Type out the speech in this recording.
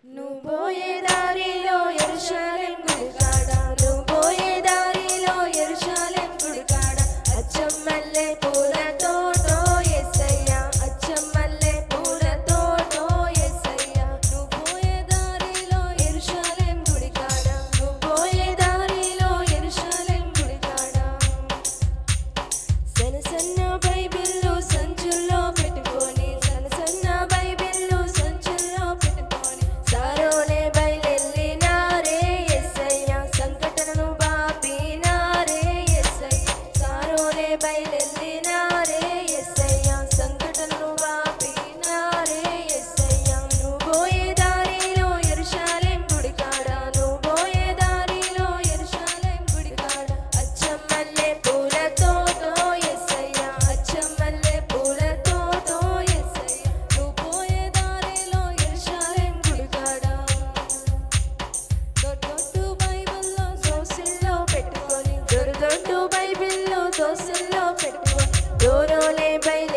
నువ్వు పోయే దారిలో యెరూషలేం గుడి కాడ, నువ్వు పోయే దారిలో యెరూషలేం గుడి కాడ అచ్చం మల్లె పూల తోటో యేసయ్యా, అచ్చం మల్లె పూల తోటో యేసయ్యా. నువ్వు పోయే దారిలో యెరూషలేం గుడి కాడ, నువ్వు పోయే దారిలో యెరూషలేం గుడి కాడ సన్న సన్న బైబిల్లు సంచుల్లో పెట్టుకొని, సన్న సన్న బైబిల్లు సంచుల్లో పెట్టుకొని సారోలే బయలెళ్ళినారే యేసయ్యా, సంకటను బాపినారే యేసయ్యా. సారోలే బయలెళ్ళినారే యేసయ్యా, సంకటను బాపినారే యేసయ్యా. నువ్వు పోయే దారిలో యెరూషలేం గుడి కాడ, నువ్వు పోయే దారిలో యెరూషలేం గుడి కాడ అచ్చం మల్లె పూల తోటో యేసయ్యా, అచ్చం మల్లె పూల తోటో యేసయ్యా. నువ్వు పోయే దారిలో యెరూషలేం గుడి కాడ దొడ్డు బైబిల్లో దోసిల్లో పెట్టుకొని, దొడ్డు బైబిల్లో దోసిల్లో పెట్టుకొని దూరోలే బయలు